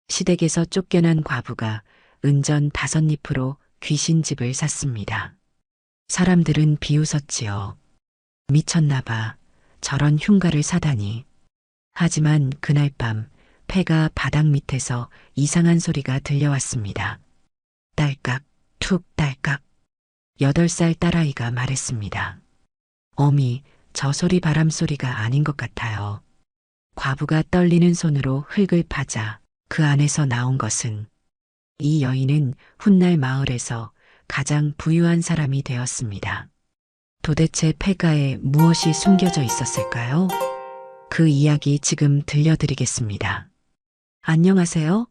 시댁에서 쫓겨난 과부가 은전 5잎으로 귀신집을 샀습니다. 사람들은 비웃었지요. 미쳤나 봐. 저런 흉가를 사다니. 하지만 그날 밤 폐가 바닥 밑에서 이상한 소리가 들려왔습니다. 딸깍, 툭 딸깍. 8살 딸아이가 말했습니다. 어미, 저 소리 바람 소리가 아닌 것 같아요. 과부가 떨리는 손으로 흙을 파자 그 안에서 나온 것은 이 여인은 훗날 마을에서 가장 부유한 사람이 되었습니다. 도대체 폐가에 무엇이 숨겨져 있었을까요? 그 이야기 지금 들려드리겠습니다. 안녕하세요.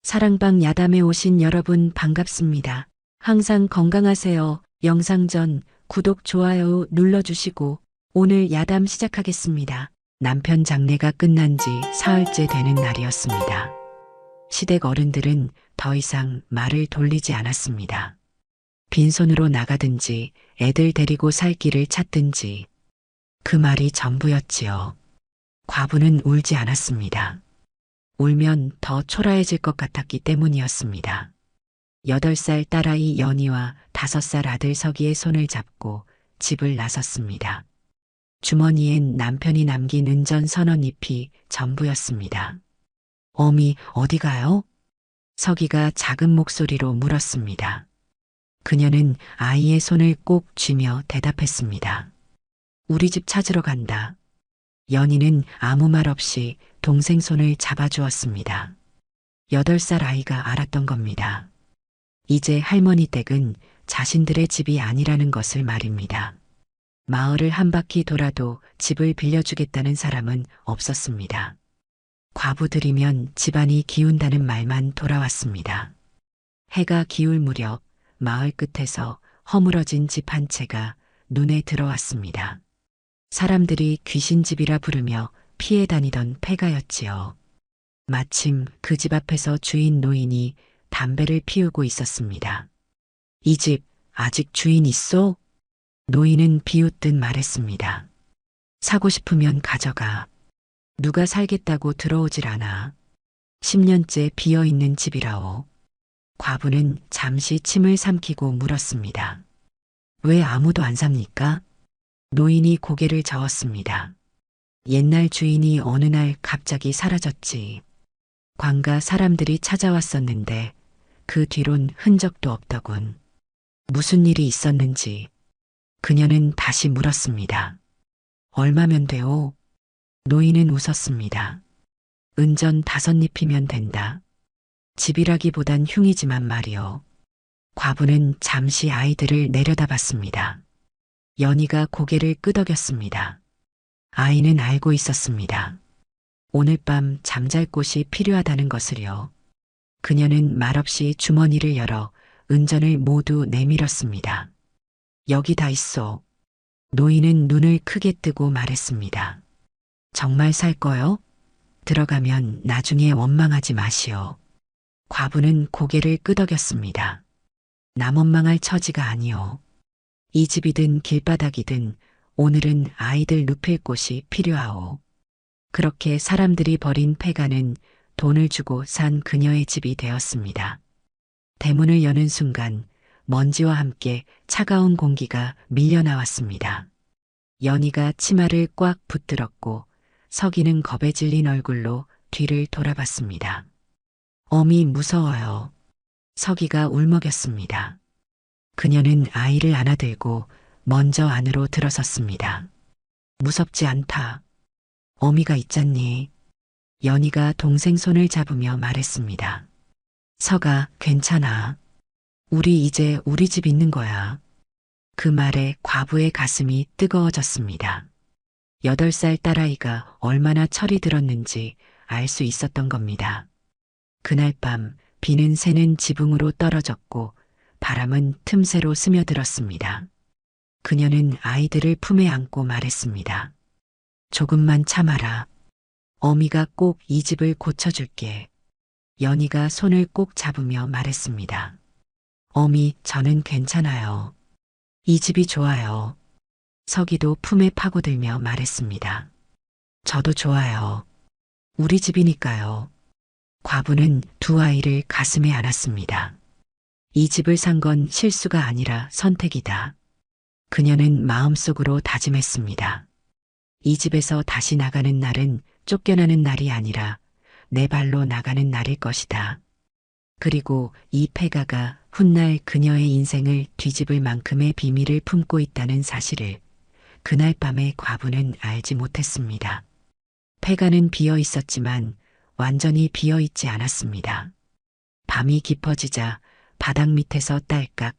사랑방 야담에 오신 여러분 반갑습니다. 항상 건강하세요. 영상 전 구독, 좋아요 눌러주시고 오늘 야담 시작하겠습니다. 남편 장례가 끝난 지 사흘째 되는 날이었습니다. 시댁 어른들은 더 이상 말을 돌리지 않았습니다. 빈손으로 나가든지 애들 데리고 살 길을 찾든지 그 말이 전부였지요. 과부는 울지 않았습니다. 울면 더 초라해질 것 같았기 때문이었습니다. 8살 딸아이 연희와 5살 아들 석이의 손을 잡고 집을 나섰습니다. 주머니엔 남편이 남긴 은전 1000원잎이 전부였습니다. 어미, 어디 가요? 석이가 작은 목소리로 물었습니다. 그녀는 아이의 손을 꼭 쥐며 대답했습니다. 우리 집 찾으러 간다. 연희는 아무 말 없이 동생 손을 잡아주었습니다. 8살 아이가 알았던 겁니다. 이제 할머니 댁은 자신들의 집이 아니라는 것을 말입니다. 마을을 한 바퀴 돌아도 집을 빌려주겠다는 사람은 없었습니다. 과부들이면 집안이 기운다는 말만 돌아왔습니다. 해가 기울 무렵 마을 끝에서 허물어진 집 한 채가 눈에 들어왔습니다. 사람들이 귀신집이라 부르며 피해 다니던 폐가였지요. 마침 그 집 앞에서 주인 노인이 담배를 피우고 있었습니다. 이 집 아직 주인 있소? 노인은 비웃듯 말했습니다. 사고 싶으면 가져가. 누가 살겠다고 들어오질 않아. 10년째 비어있는 집이라오. 과부는 잠시 침을 삼키고 물었습니다. 왜 아무도 안 삽니까? 노인이 고개를 저었습니다. 옛날 주인이 어느 날 갑자기 사라졌지. 관가 사람들이 찾아왔었는데 그 뒤론 흔적도 없더군. 무슨 일이 있었는지 그녀는 다시 물었습니다. 얼마면 돼오? 노인은 웃었습니다. 은전 5잎이면 된다. 집이라기보단 흉이지만 말이오. 과부는 잠시 아이들을 내려다봤습니다. 연희가 고개를 끄덕였습니다. 아이는 알고 있었습니다. 오늘 밤 잠잘 곳이 필요하다는 것을요. 그녀는 말없이 주머니를 열어 은전을 모두 내밀었습니다. 여기 다 있어. 노인은 눈을 크게 뜨고 말했습니다. 정말 살 거요? 들어가면 나중에 원망하지 마시오. 과부는 고개를 끄덕였습니다. 남 원망할 처지가 아니오. 이 집이든 길바닥이든 오늘은 아이들 눕힐 곳이 필요하오. 그렇게 사람들이 버린 폐가는 돈을 주고 산 그녀의 집이 되었습니다. 대문을 여는 순간 먼지와 함께 차가운 공기가 밀려나왔습니다. 연희가 치마를 꽉 붙들었고 석이는 겁에 질린 얼굴로 뒤를 돌아봤습니다. 어미 무서워요. 석이가 울먹였습니다. 그녀는 아이를 안아들고 먼저 안으로 들어섰습니다. 무섭지 않다. 어미가 있잖니. 연희가 동생 손을 잡으며 말했습니다. 석아, 괜찮아. 우리 이제 우리 집 있는 거야. 그 말에 과부의 가슴이 뜨거워졌습니다. 8살 딸아이가 얼마나 철이 들었는지 알 수 있었던 겁니다. 그날 밤 비는 새는 지붕으로 떨어졌고 바람은 틈새로 스며들었습니다. 그녀는 아이들을 품에 안고 말했습니다. 조금만 참아라. 어미가 꼭 이 집을 고쳐줄게. 연희가 손을 꼭 잡으며 말했습니다. 어미, 저는 괜찮아요. 이 집이 좋아요. 석이도 품에 파고들며 말했습니다. 저도 좋아요. 우리 집이니까요. 과부는 두 아이를 가슴에 안았습니다. 이 집을 산 건 실수가 아니라 선택이다. 그녀는 마음속으로 다짐했습니다. 이 집에서 다시 나가는 날은 쫓겨나는 날이 아니라 내 발로 나가는 날일 것이다. 그리고 이 폐가가 훗날 그녀의 인생을 뒤집을 만큼의 비밀을 품고 있다는 사실을 그날 밤에 과부는 알지 못했습니다. 폐가는 비어 있었지만 완전히 비어 있지 않았습니다. 밤이 깊어지자 바닥 밑에서 딸깍,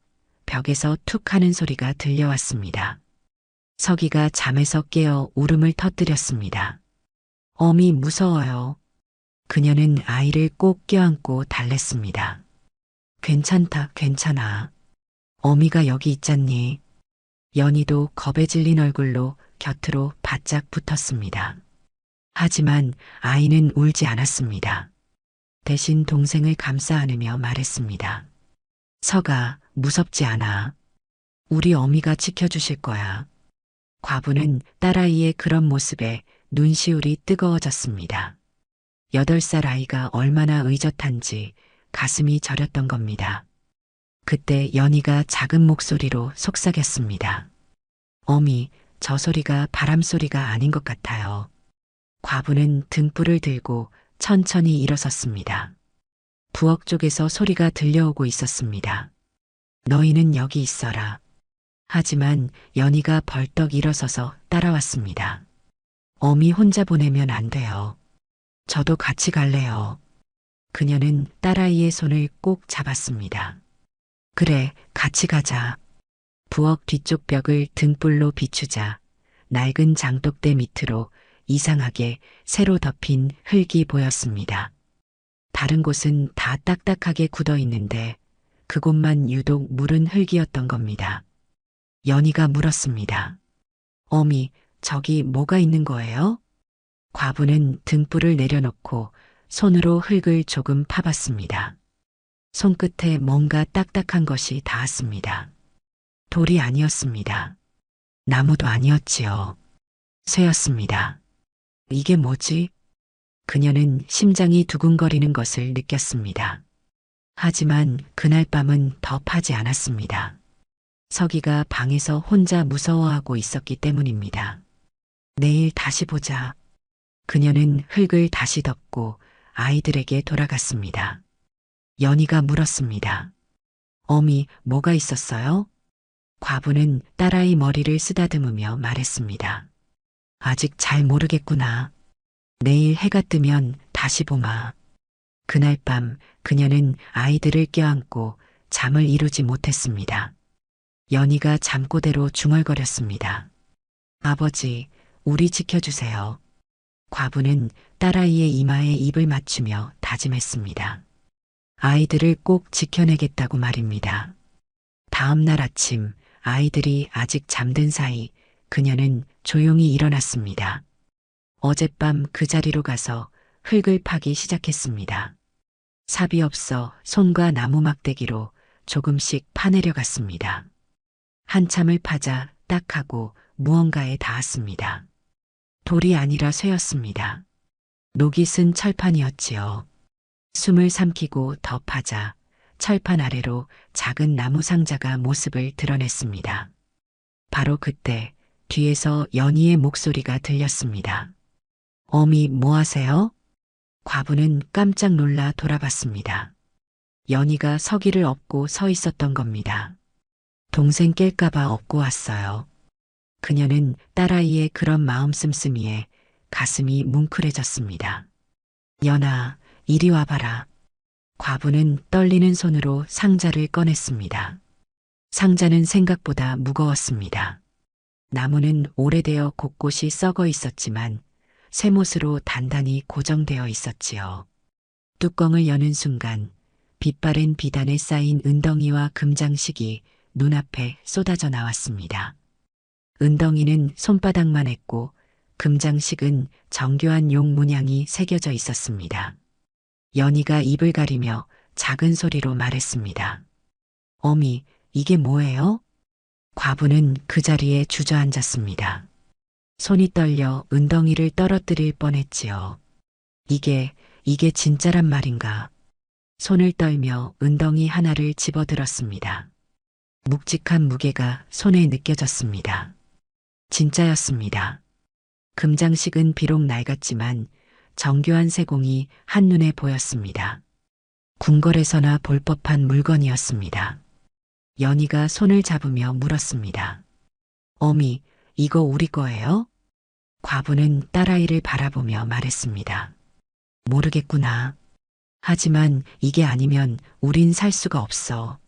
벽에서 툭 하는 소리가 들려왔습니다. 서기가 잠에서 깨어 울음을 터뜨렸습니다. 어미 무서워요. 그녀는 아이를 꼭 껴안고 달랬습니다. 괜찮다, 괜찮아. 어미가 여기 있잖니. 연희도 겁에 질린 얼굴로 곁으로 바짝 붙었습니다. 하지만 아이는 울지 않았습니다. 대신 동생을 감싸 안으며 말했습니다. 서가, 무섭지 않아. 우리 어미가 지켜주실 거야. 과부는 딸아이의 그런 모습에 눈시울이 뜨거워졌습니다. 8살 아이가 얼마나 의젓한지 가슴이 저렸던 겁니다. 그때 연희가 작은 목소리로 속삭였습니다. 어미, 저 소리가 바람 소리가 아닌 것 같아요. 과부는 등불을 들고 천천히 일어섰습니다. 부엌 쪽에서 소리가 들려오고 있었습니다. 너희는 여기 있어라. 하지만 연희가 벌떡 일어서서 따라왔습니다. 어미 혼자 보내면 안 돼요. 저도 같이 갈래요. 그녀는 딸아이의 손을 꼭 잡았습니다. 그래, 같이 가자. 부엌 뒤쪽 벽을 등불로 비추자 낡은 장독대 밑으로 이상하게 새로 덮인 흙이 보였습니다. 다른 곳은 다 딱딱하게 굳어 있는데 그곳만 유독 무른 흙이었던 겁니다. 연희가 물었습니다. 어미, 저기 뭐가 있는 거예요? 과부는 등불을 내려놓고 손으로 흙을 조금 파봤습니다. 손끝에 뭔가 딱딱한 것이 닿았습니다. 돌이 아니었습니다. 나무도 아니었지요. 쇠였습니다. 이게 뭐지? 그녀는 심장이 두근거리는 것을 느꼈습니다. 하지만 그날 밤은 더 파지 않았습니다. 서기가 방에서 혼자 무서워하고 있었기 때문입니다. 내일 다시 보자. 그녀는 흙을 다시 덮고 아이들에게 돌아갔습니다. 연희가 물었습니다. 어미, 뭐가 있었어요? 과부는 딸아이 머리를 쓰다듬으며 말했습니다. 아직 잘 모르겠구나. 내일 해가 뜨면 다시 보마. 그날 밤 그녀는 아이들을 껴안고 잠을 이루지 못했습니다. 연희가 잠꼬대로 중얼거렸습니다. 아버지, 우리 지켜주세요. 과부는 딸아이의 이마에 입을 맞추며 다짐했습니다. 아이들을 꼭 지켜내겠다고 말입니다. 다음 날 아침 아이들이 아직 잠든 사이 그녀는 조용히 일어났습니다. 어젯밤 그 자리로 가서 흙을 파기 시작했습니다. 삽이 없어 손과 나무 막대기로 조금씩 파내려갔습니다. 한참을 파자 딱 하고 무언가에 닿았습니다. 돌이 아니라 쇠였습니다. 녹이 쓴 철판이었지요. 숨을 삼키고 더 파자 철판 아래로 작은 나무 상자가 모습을 드러냈습니다. 바로 그때 뒤에서 연희의 목소리가 들렸습니다. 어미, 뭐 하세요? 과부는 깜짝 놀라 돌아봤습니다. 연희가 서기를 업고 서 있었던 겁니다. 동생 깰까봐 업고 왔어요. 그녀는 딸아이의 그런 마음 씀씀이에 가슴이 뭉클해졌습니다. 연아, 이리 와봐라. 과부는 떨리는 손으로 상자를 꺼냈습니다. 상자는 생각보다 무거웠습니다. 나무는 오래되어 곳곳이 썩어 있었지만 쇠못으로 단단히 고정되어 있었지요. 뚜껑을 여는 순간 빛바랜 비단에 쌓인 은덩이와 금장식이 눈앞에 쏟아져 나왔습니다. 은덩이는 손바닥만 했고 금장식은 정교한 용 문양이 새겨져 있었습니다. 연희가 입을 가리며 작은 소리로 말했습니다. 어미, 이게 뭐예요? 과부는 그 자리에 주저앉았습니다. 손이 떨려 은덩이를 떨어뜨릴 뻔했지요. 이게 이게 진짜란 말인가? 손을 떨며 은덩이 하나를 집어들었습니다. 묵직한 무게가 손에 느껴졌습니다. 진짜였습니다. 금장식은 비록 낡았지만 정교한 세공이 한눈에 보였습니다. 궁궐에서나 볼 법한 물건이었습니다. 연희가 손을 잡으며 물었습니다. 어미, 이거 우리 거예요? 과부는 딸아이를 바라보며 말했습니다. 모르겠구나. 하지만 이게 아니면 우린 살 수가 없어.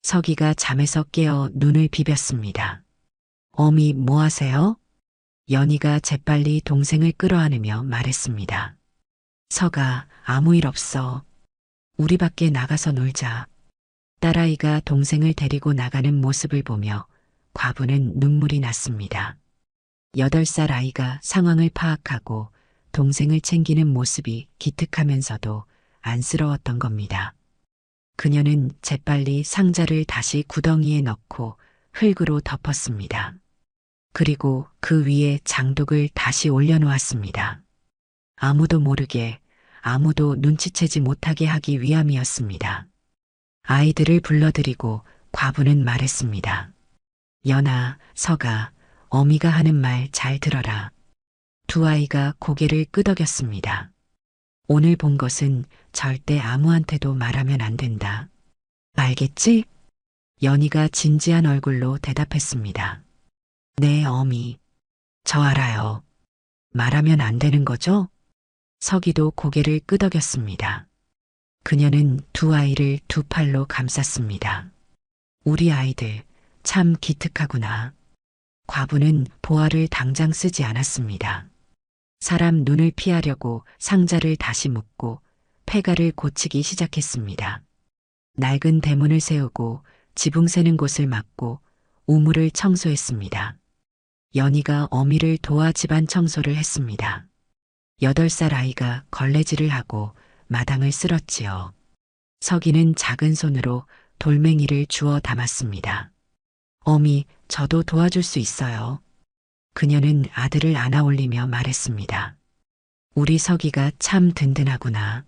서기가 잠에서 깨어 눈을 비볐습니다. 어미 뭐 하세요? 연희가 재빨리 동생을 끌어안으며 말했습니다. 서가 아무 일 없어. 우리 밖에 나가서 놀자. 딸아이가 동생을 데리고 나가는 모습을 보며 과부는 눈물이 났습니다. 8살 아이가 상황을 파악하고 동생을 챙기는 모습이 기특하면서도 안쓰러웠던 겁니다. 그녀는 재빨리 상자를 다시 구덩이에 넣고 흙으로 덮었습니다. 그리고 그 위에 장독을 다시 올려놓았습니다. 아무도 모르게, 아무도 눈치채지 못하게 하기 위함이었습니다. 아이들을 불러들이고 과부는 말했습니다. 연아, 서가, 어미가 하는 말 잘 들어라. 두 아이가 고개를 끄덕였습니다. 오늘 본 것은 절대 아무한테도 말하면 안 된다. 알겠지? 연희가 진지한 얼굴로 대답했습니다. 네, 어미. 저 알아요. 말하면 안 되는 거죠? 서기도 고개를 끄덕였습니다. 그녀는 두 아이를 두 팔로 감쌌습니다. 우리 아이들 참 기특하구나. 과부는 보화를 당장 쓰지 않았습니다. 사람 눈을 피하려고 상자를 다시 묶고 폐가를 고치기 시작했습니다. 낡은 대문을 세우고 지붕 새는 곳을 막고 우물을 청소했습니다. 연희가 어미를 도와 집안 청소를 했습니다. 8살 아이가 걸레질을 하고 마당을 쓸었지요. 서기는 작은 손으로 돌멩이를 주워 담았습니다. 어미, 저도 도와줄 수 있어요. 그녀는 아들을 안아 올리며 말했습니다. 우리 서기가 참 든든하구나.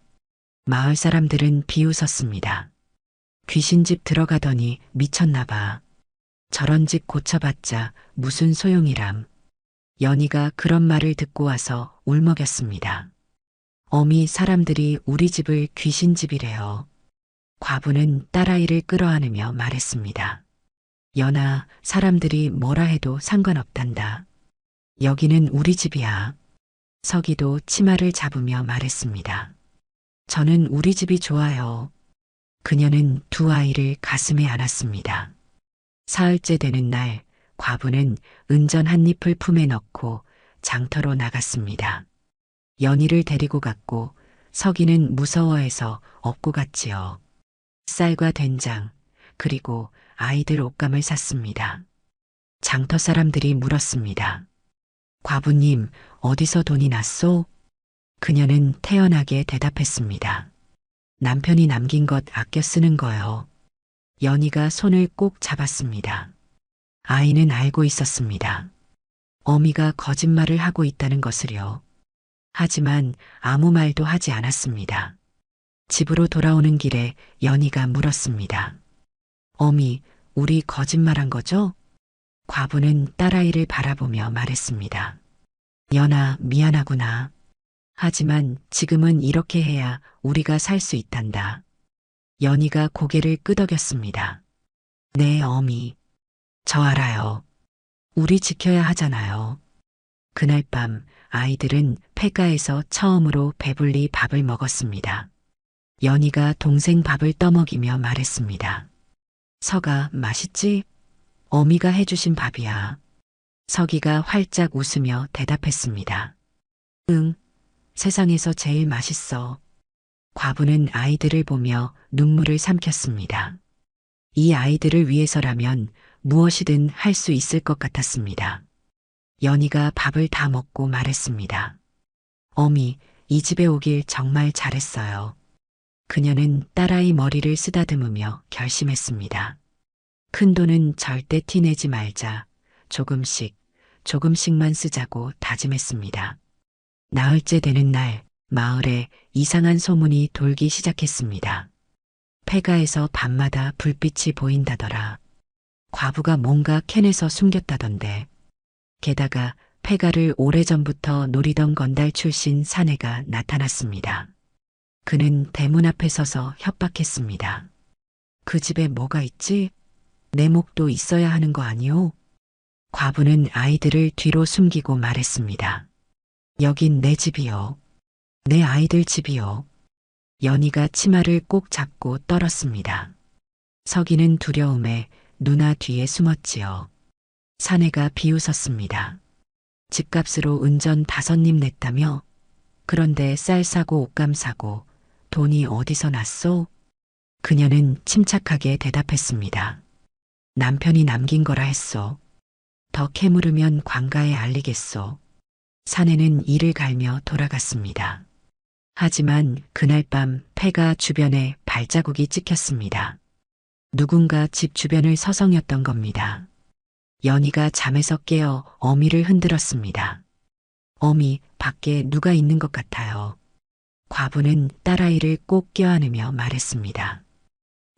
마을 사람들은 비웃었습니다. 귀신집 들어가더니 미쳤나 봐. 저런 집 고쳐봤자 무슨 소용이람. 연희가 그런 말을 듣고 와서 울먹였습니다. 어미, 사람들이 우리 집을 귀신집이래요. 과부는 딸아이를 끌어안으며 말했습니다. 연아, 사람들이 뭐라 해도 상관없단다. 여기는 우리 집이야. 서기도 치마를 잡으며 말했습니다. 저는 우리 집이 좋아요. 그녀는 두 아이를 가슴에 안았습니다. 사흘째 되는 날, 과부는 은전 한 잎을 품에 넣고 장터로 나갔습니다. 연희를 데리고 갔고 서기는 무서워해서 업고 갔지요. 쌀과 된장, 그리고 아이들 옷감을 샀습니다. 장터 사람들이 물었습니다. 과부님, 어디서 돈이 났소? 그녀는 태연하게 대답했습니다. 남편이 남긴 것 아껴 쓰는 거요. 연희가 손을 꼭 잡았습니다. 아이는 알고 있었습니다. 어미가 거짓말을 하고 있다는 것을요. 하지만 아무 말도 하지 않았습니다. 집으로 돌아오는 길에 연희가 물었습니다. 어미, 우리 거짓말한 거죠? 과부는 딸아이를 바라보며 말했습니다. 연아, 미안하구나. 하지만 지금은 이렇게 해야 우리가 살 수 있단다. 연희가 고개를 끄덕였습니다. 네, 어미. 저 알아요. 우리 지켜야 하잖아요. 그날 밤 아이들은 폐가에서 처음으로 배불리 밥을 먹었습니다. 연희가 동생 밥을 떠먹이며 말했습니다. 서가, 맛있지? 어미가 해주신 밥이야. 서기가 활짝 웃으며 대답했습니다. 응, 세상에서 제일 맛있어. 과부는 아이들을 보며 눈물을 삼켰습니다. 이 아이들을 위해서라면 무엇이든 할 수 있을 것 같았습니다. 연희가 밥을 다 먹고 말했습니다. 어미, 이 집에 오길 정말 잘했어요. 그녀는 딸아이 머리를 쓰다듬으며 결심했습니다. 큰 돈은 절대 티내지 말자. 조금씩만 쓰자고 다짐했습니다. 나흘째 되는 날, 마을에 이상한 소문이 돌기 시작했습니다. 폐가에서 밤마다 불빛이 보인다더라. 과부가 뭔가 캔에서 숨겼다던데. 게다가 폐가를 오래전부터 노리던 건달 출신 사내가 나타났습니다. 그는 대문 앞에 서서 협박했습니다. 그 집에 뭐가 있지? 내 목도 있어야 하는 거 아니오? 과부는 아이들을 뒤로 숨기고 말했습니다. 여긴 내 집이요. 내 아이들 집이요. 연희가 치마를 꼭 잡고 떨었습니다. 서기는 두려움에 누나 뒤에 숨었지요. 사내가 비웃었습니다. 집값으로 은전 5님 냈다며? 그런데 쌀 사고 옷감 사고 돈이 어디서 났소? 그녀는 침착하게 대답했습니다. 남편이 남긴 거라 했소. 더 캐물으면 관가에 알리겠소. 사내는 이를 갈며 돌아갔습니다. 하지만 그날 밤 폐가 주변에 발자국이 찍혔습니다. 누군가 집 주변을 서성였던 겁니다. 연희가 잠에서 깨어 어미를 흔들었습니다. 어미, 밖에 누가 있는 것 같아요. 과부는 딸아이를 꼭 껴안으며 말했습니다.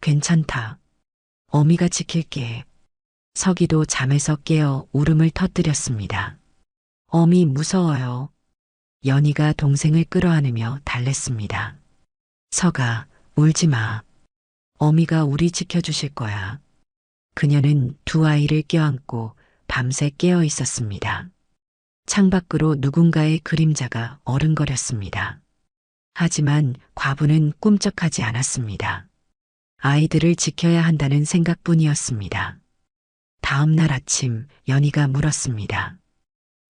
괜찮다. 어미가 지킬게. 서기도 잠에서 깨어 울음을 터뜨렸습니다. 어미 무서워요. 연희가 동생을 끌어안으며 달랬습니다. 서가, 울지 마. 어미가 우리 지켜주실 거야. 그녀는 두 아이를 껴안고 밤새 깨어 있었습니다. 창밖으로 누군가의 그림자가 어른거렸습니다. 하지만 과부는 꿈쩍하지 않았습니다. 아이들을 지켜야 한다는 생각뿐이었습니다. 다음 날 아침 연희가 물었습니다.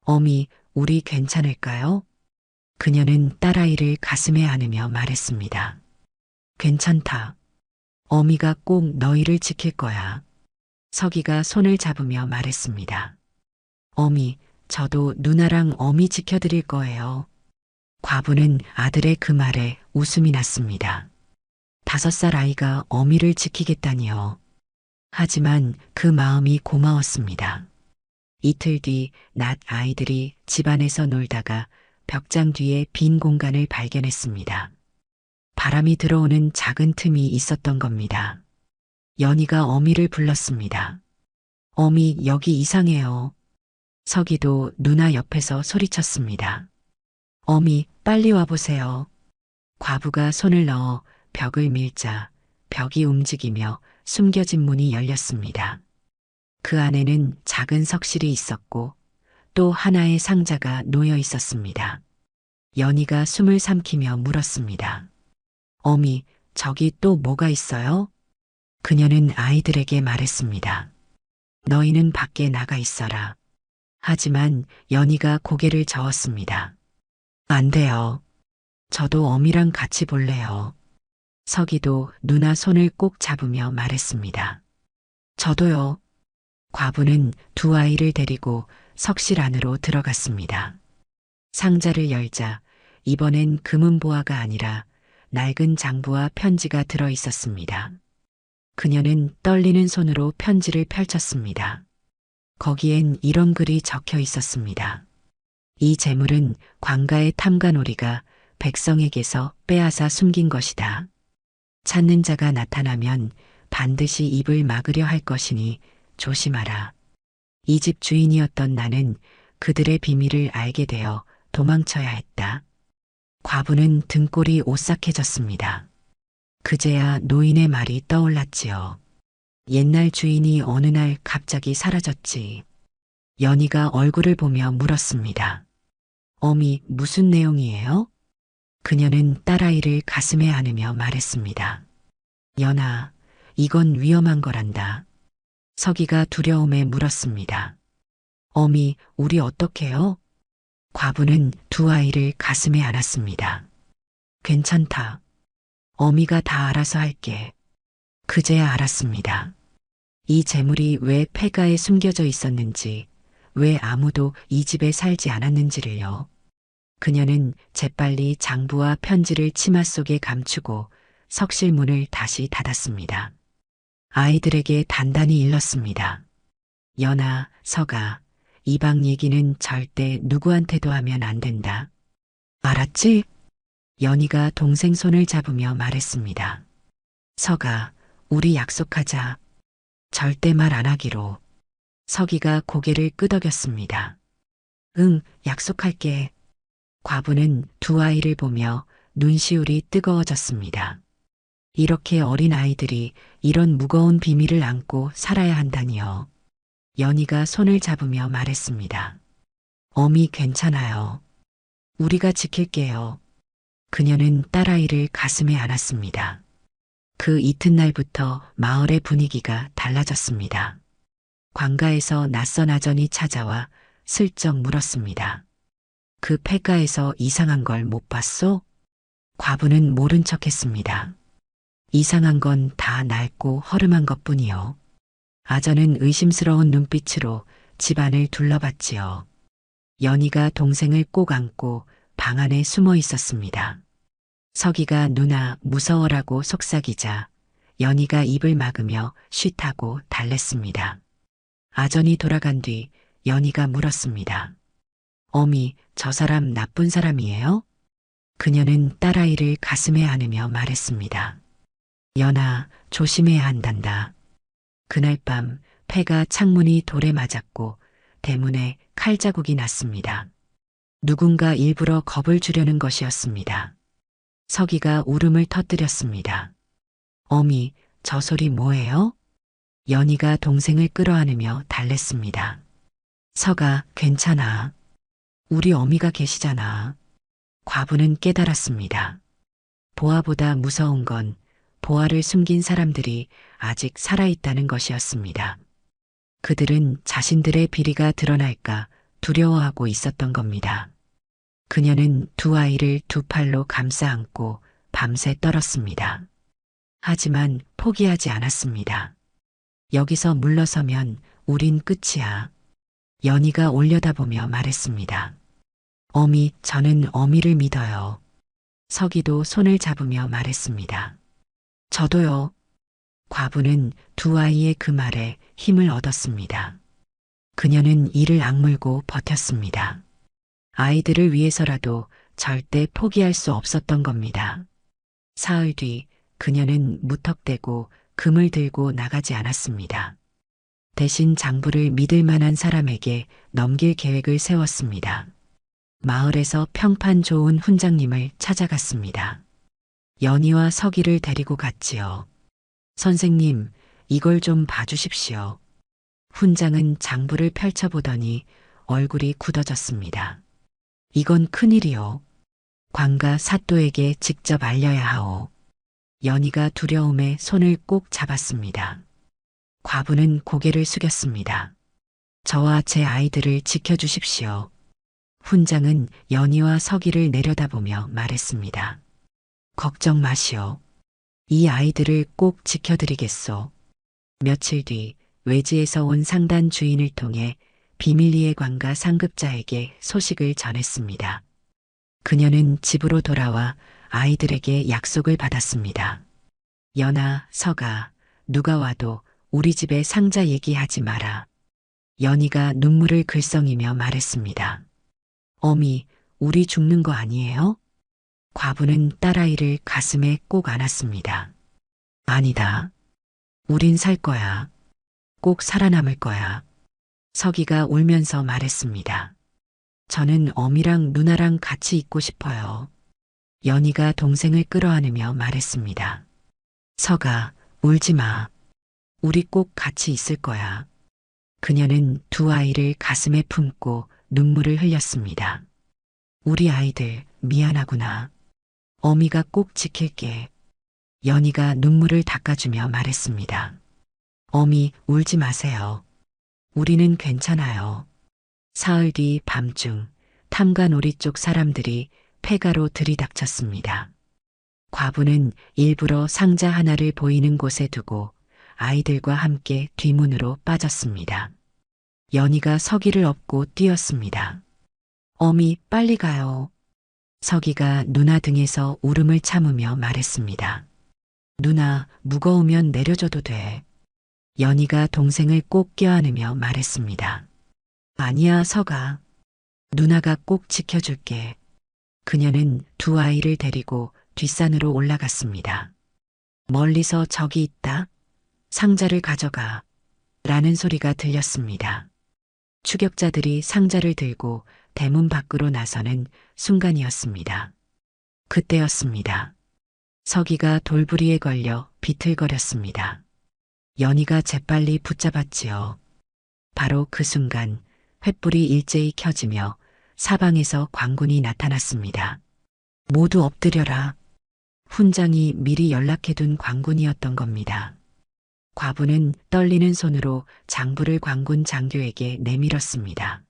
어미, 우리 괜찮을까요? 그녀는 딸아이를 가슴에 안으며 말했습니다. 괜찮다. 어미가 꼭 너희를 지킬 거야. 서기가 손을 잡으며 말했습니다. 어미, 저도 누나랑 어미 지켜드릴 거예요. 과부는 아들의 그 말에 웃음이 났습니다. 5살 아이가 어미를 지키겠다니요. 하지만 그 마음이 고마웠습니다. 이틀 뒤 낮 아이들이 집안에서 놀다가 벽장 뒤에 빈 공간을 발견했습니다. 바람이 들어오는 작은 틈이 있었던 겁니다. 연희가 어미를 불렀습니다. 어미, 여기 이상해요. 서기도 누나 옆에서 소리쳤습니다. 어미, 빨리 와보세요. 과부가 손을 넣어 벽을 밀자 벽이 움직이며 숨겨진 문이 열렸습니다. 그 안에는 작은 석실이 있었고 또 하나의 상자가 놓여 있었습니다. 연희가 숨을 삼키며 물었습니다. 어미, 저기 또 뭐가 있어요? 그녀는 아이들에게 말했습니다. 너희는 밖에 나가 있어라. 하지만 연희가 고개를 저었습니다. 안 돼요. 저도 어미랑 같이 볼래요. 서기도 누나 손을 꼭 잡으며 말했습니다. 저도요. 과부는 두 아이를 데리고 석실 안으로 들어갔습니다. 상자를 열자 이번엔 금은보화가 아니라 낡은 장부와 편지가 들어 있었습니다. 그녀는 떨리는 손으로 편지를 펼쳤습니다. 거기엔 이런 글이 적혀 있었습니다. 이 재물은 관가의 탐관오리가 백성에게서 빼앗아 숨긴 것이다. 찾는 자가 나타나면 반드시 입을 막으려 할 것이니 조심하라. 이 집 주인이었던 나는 그들의 비밀을 알게 되어 도망쳐야 했다. 과부는 등골이 오싹해졌습니다. 그제야 노인의 말이 떠올랐지요. 옛날 주인이 어느 날 갑자기 사라졌지. 연희가 얼굴을 보며 물었습니다. 어미, 무슨 내용이에요? 그녀는 딸아이를 가슴에 안으며 말했습니다. 연아, 이건 위험한 거란다. 서기가 두려움에 물었습니다. 어미, 우리 어떡해요? 과부는 두 아이를 가슴에 안았습니다. 괜찮다. 어미가 다 알아서 할게. 그제야 알았습니다. 이 재물이 왜 폐가에 숨겨져 있었는지, 왜 아무도 이 집에 살지 않았는지를요. 그녀는 재빨리 장부와 편지를 치마 속에 감추고 석실 문을 다시 닫았습니다. 아이들에게 단단히 일렀습니다. 연아, 서가, 이 방 얘기는 절대 누구한테도 하면 안 된다. 알았지? 연희가 동생 손을 잡으며 말했습니다. 서가, 우리 약속하자. 절대 말 안 하기로. 서기가 고개를 끄덕였습니다. 응, 약속할게. 과부는 두 아이를 보며 눈시울이 뜨거워졌습니다. 이렇게 어린 아이들이 이런 무거운 비밀을 안고 살아야 한다니요. 연희가 손을 잡으며 말했습니다. 어미 괜찮아요. 우리가 지킬게요. 그녀는 딸아이를 가슴에 안았습니다. 그 이튿날부터 마을의 분위기가 달라졌습니다. 관가에서 낯선 아전이 찾아와 슬쩍 물었습니다. 그 폐가에서 이상한 걸 못 봤소? 과부는 모른 척했습니다. 이상한 건 다 낡고 허름한 것뿐이요. 아전은 의심스러운 눈빛으로 집안을 둘러봤지요. 연희가 동생을 꼭 안고 방 안에 숨어 있었습니다. 서기가 누나 무서워라고 속삭이자 연희가 입을 막으며 쉿하고 달랬습니다. 아전이 돌아간 뒤 연희가 물었습니다. 어미, 저 사람 나쁜 사람이에요? 그녀는 딸아이를 가슴에 안으며 말했습니다. 연아, 조심해야 한단다. 그날 밤 폐가 창문이 돌에 맞았고 대문에 칼자국이 났습니다. 누군가 일부러 겁을 주려는 것이었습니다. 서기가 울음을 터뜨렸습니다. 어미, 저 소리 뭐예요? 연희가 동생을 끌어안으며 달랬습니다. 서가, 괜찮아. 우리 어미가 계시잖아. 과부는 깨달았습니다. 보아보다 무서운 건 보아를 숨긴 사람들이 아직 살아있다는 것이었습니다. 그들은 자신들의 비리가 드러날까 두려워하고 있었던 겁니다. 그녀는 두 아이를 두 팔로 감싸 안고 밤새 떨었습니다. 하지만 포기하지 않았습니다. 여기서 물러서면 우린 끝이야. 연희가 올려다보며 말했습니다. 어미, 저는 어미를 믿어요. 서기도 손을 잡으며 말했습니다. 저도요. 과부는 두 아이의 그 말에 힘을 얻었습니다. 그녀는 이를 악물고 버텼습니다. 아이들을 위해서라도 절대 포기할 수 없었던 겁니다. 사흘 뒤 그녀는 무턱대고 금을 들고 나가지 않았습니다. 대신 장부를 믿을 만한 사람에게 넘길 계획을 세웠습니다. 마을에서 평판 좋은 훈장님을 찾아갔습니다. 연희와 서기를 데리고 갔지요. 선생님, 이걸 좀 봐주십시오. 훈장은 장부를 펼쳐보더니 얼굴이 굳어졌습니다. 이건 큰일이요. 관가 사또에게 직접 알려야 하오. 연희가 두려움에 손을 꼭 잡았습니다. 과부는 고개를 숙였습니다. 저와 제 아이들을 지켜주십시오. 훈장은 연희와 서기를 내려다보며 말했습니다. 걱정 마시오. 이 아이들을 꼭 지켜드리겠소. 며칠 뒤 외지에서 온 상단 주인을 통해 비밀리에 관가 상급자에게 소식을 전했습니다. 그녀는 집으로 돌아와 아이들에게 약속을 받았습니다. 연아, 서가, 누가 와도 우리 집에 상자 얘기하지 마라. 연희가 눈물을 글썽이며 말했습니다. 어미, 우리 죽는 거 아니에요? 과부는 딸아이를 가슴에 꼭 안았습니다. 아니다. 우린 살 거야. 꼭 살아남을 거야. 서기가 울면서 말했습니다. 저는 어미랑 누나랑 같이 있고 싶어요. 연희가 동생을 끌어안으며 말했습니다. 서가, 울지 마. 우리 꼭 같이 있을 거야. 그녀는 두 아이를 가슴에 품고 눈물을 흘렸습니다. 우리 아이들 미안하구나. 어미가 꼭 지킬게. 연희가 눈물을 닦아주며 말했습니다. 어미, 울지 마세요. 우리는 괜찮아요. 사흘 뒤 밤중 탐관오리 쪽 사람들이 폐가로 들이닥쳤습니다. 과부는 일부러 상자 하나를 보이는 곳에 두고 아이들과 함께 뒷문으로 빠졌습니다. 연희가 서기를 업고 뛰었습니다. 어미, 빨리 가요. 서기가 누나 등에서 울음을 참으며 말했습니다. 누나, 무거우면 내려줘도 돼. 연희가 동생을 꼭 껴안으며 말했습니다. 아니야, 서가. 누나가 꼭 지켜줄게. 그녀는 두 아이를 데리고 뒷산으로 올라갔습니다. 멀리서 저기 있다. 상자를 가져가. 라는 소리가 들렸습니다. 추격자들이 상자를 들고 대문 밖으로 나서는 순간이었습니다. 그때였습니다. 서기가 돌부리에 걸려 비틀거렸습니다. 연희가 재빨리 붙잡았지요. 바로 그 순간 횃불이 일제히 켜지며 사방에서 광군이 나타났습니다. 모두 엎드려라. 훈장이 미리 연락해둔 광군이었던 겁니다. 과부는 떨리는 손으로 장부를 광군 장교에게 내밀었습니다.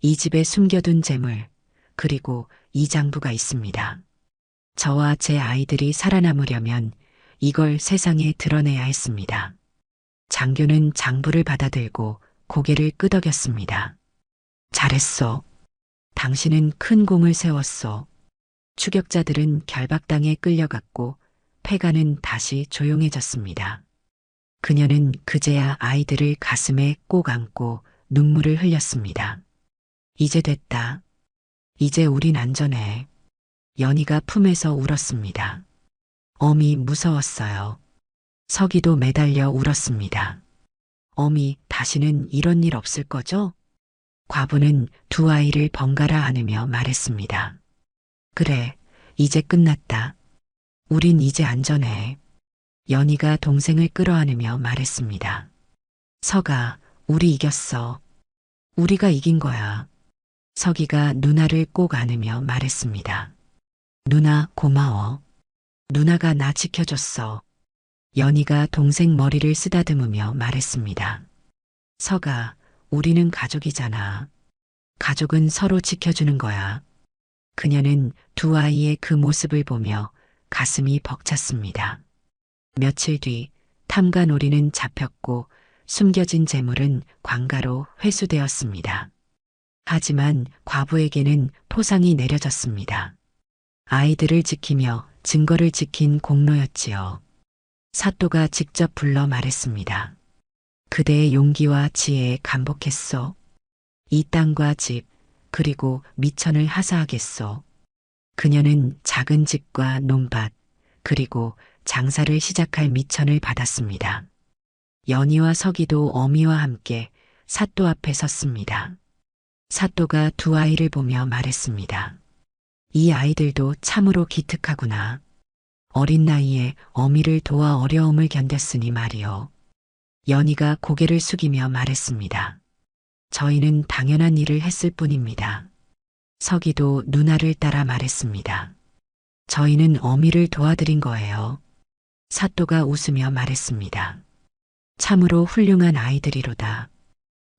이 집에 숨겨둔 재물, 그리고 이 장부가 있습니다. 저와 제 아이들이 살아남으려면 이걸 세상에 드러내야 했습니다. 장교는 장부를 받아들고 고개를 끄덕였습니다. 잘했어. 당신은 큰 공을 세웠어. 추격자들은 결박당에 끌려갔고 폐가는 다시 조용해졌습니다. 그녀는 그제야 아이들을 가슴에 꼭 안고 눈물을 흘렸습니다. 이제 됐다. 이제 우린 안전해. 연희가 품에서 울었습니다. 어미 무서웠어요. 서기도 매달려 울었습니다. 어미, 다시는 이런 일 없을 거죠? 과부는 두 아이를 번갈아 안으며 말했습니다. 그래, 이제 끝났다. 우린 이제 안전해. 연희가 동생을 끌어안으며 말했습니다. 서가, 우리 이겼어. 우리가 이긴 거야. 서기가 누나를 꼭 안으며 말했습니다. 누나, 고마워. 누나가 나 지켜줬어. 연희가 동생 머리를 쓰다듬으며 말했습니다. 서가, 우리는 가족이잖아. 가족은 서로 지켜주는 거야. 그녀는 두 아이의 그 모습을 보며 가슴이 벅찼습니다. 며칠 뒤 탐관오리는 잡혔고 숨겨진 재물은 관가로 회수되었습니다. 하지만 과부에게는 포상이 내려졌습니다. 아이들을 지키며 증거를 지킨 공로였지요. 사또가 직접 불러 말했습니다. 그대의 용기와 지혜에 감복했소. 이 땅과 집, 그리고 미천을 하사하겠소. 그녀는 작은 집과 논밭, 그리고 장사를 시작할 미천을 받았습니다. 연희와 서기도 어미와 함께 사또 앞에 섰습니다. 사또가 두 아이를 보며 말했습니다. 이 아이들도 참으로 기특하구나. 어린 나이에 어미를 도와 어려움을 견뎠으니 말이요. 연희가 고개를 숙이며 말했습니다. 저희는 당연한 일을 했을 뿐입니다. 서기도 누나를 따라 말했습니다. 저희는 어미를 도와드린 거예요. 사또가 웃으며 말했습니다. 참으로 훌륭한 아이들이로다.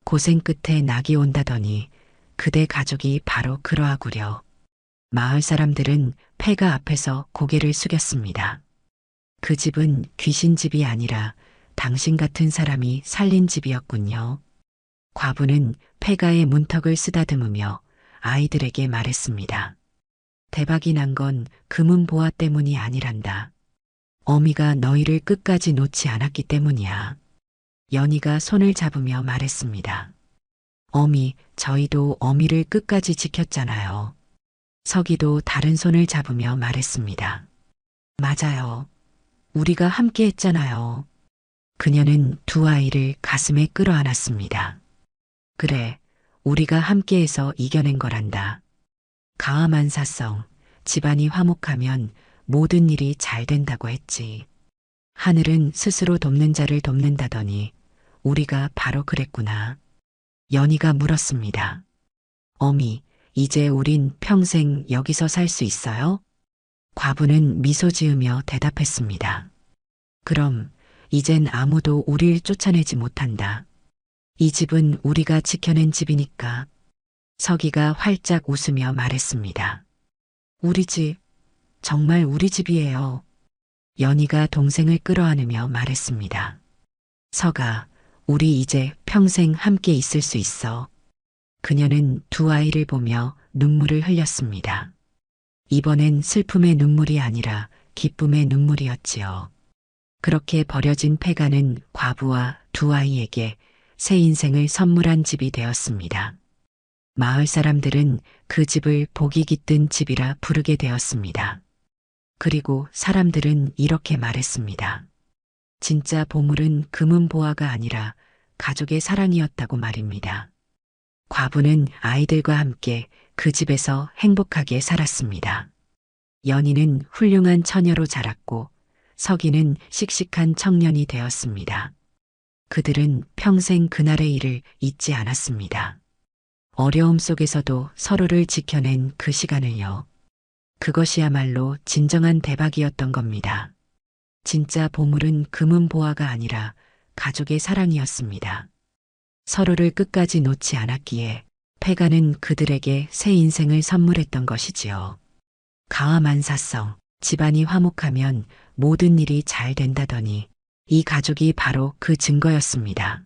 고생 끝에 낙이 온다더니 그대 가족이 바로 그러하구려. 마을 사람들은 폐가 앞에서 고개를 숙였습니다. 그 집은 귀신집이 아니라 당신 같은 사람이 살린 집이었군요. 과부는 폐가의 문턱을 쓰다듬으며 아이들에게 말했습니다. 대박이 난 건 금은 보화 때문이 아니란다. 어미가 너희를 끝까지 놓지 않았기 때문이야. 연희가 손을 잡으며 말했습니다. 어미, 저희도 어미를 끝까지 지켰잖아요. 서기도 다른 손을 잡으며 말했습니다. 맞아요. 우리가 함께 했잖아요. 그녀는 두 아이를 가슴에 끌어안았습니다. 그래, 우리가 함께해서 이겨낸 거란다. 가와만사성, 집안이 화목하면 모든 일이 잘 된다고 했지. 하늘은 스스로 돕는 자를 돕는다더니 우리가 바로 그랬구나. 연희가 물었습니다. 어미, 이제 우린 평생 여기서 살 수 있어요? 과부는 미소 지으며 대답했습니다. 그럼 이젠 아무도 우릴 쫓아내지 못한다. 이 집은 우리가 지켜낸 집이니까. 서기가 활짝 웃으며 말했습니다. 우리 집, 정말 우리 집이에요. 연희가 동생을 끌어안으며 말했습니다. 서가, 우리 이제 평생 함께 있을 수 있어. 그녀는 두 아이를 보며 눈물을 흘렸습니다. 이번엔 슬픔의 눈물이 아니라 기쁨의 눈물이었지요. 그렇게 버려진 폐가는 과부와 두 아이에게 새 인생을 선물한 집이 되었습니다. 마을 사람들은 그 집을 복이 깃든 집이라 부르게 되었습니다. 그리고 사람들은 이렇게 말했습니다. 진짜 보물은 금은 보화가 아니라 가족의 사랑이었다고 말입니다. 과부는 아이들과 함께 그 집에서 행복하게 살았습니다. 연희는 훌륭한 처녀로 자랐고 서기는 씩씩한 청년이 되었습니다. 그들은 평생 그날의 일을 잊지 않았습니다. 어려움 속에서도 서로를 지켜낸 그 시간을요. 그것이야말로 진정한 대박이었던 겁니다. 진짜 보물은 금은 보화가 아니라 가족의 사랑이었습니다. 서로를 끝까지 놓지 않았기에 패가는 그들에게 새 인생을 선물했던 것이지요. 가와만사성, 집안이 화목하면 모든 일이 잘 된다더니 이 가족이 바로 그 증거였습니다.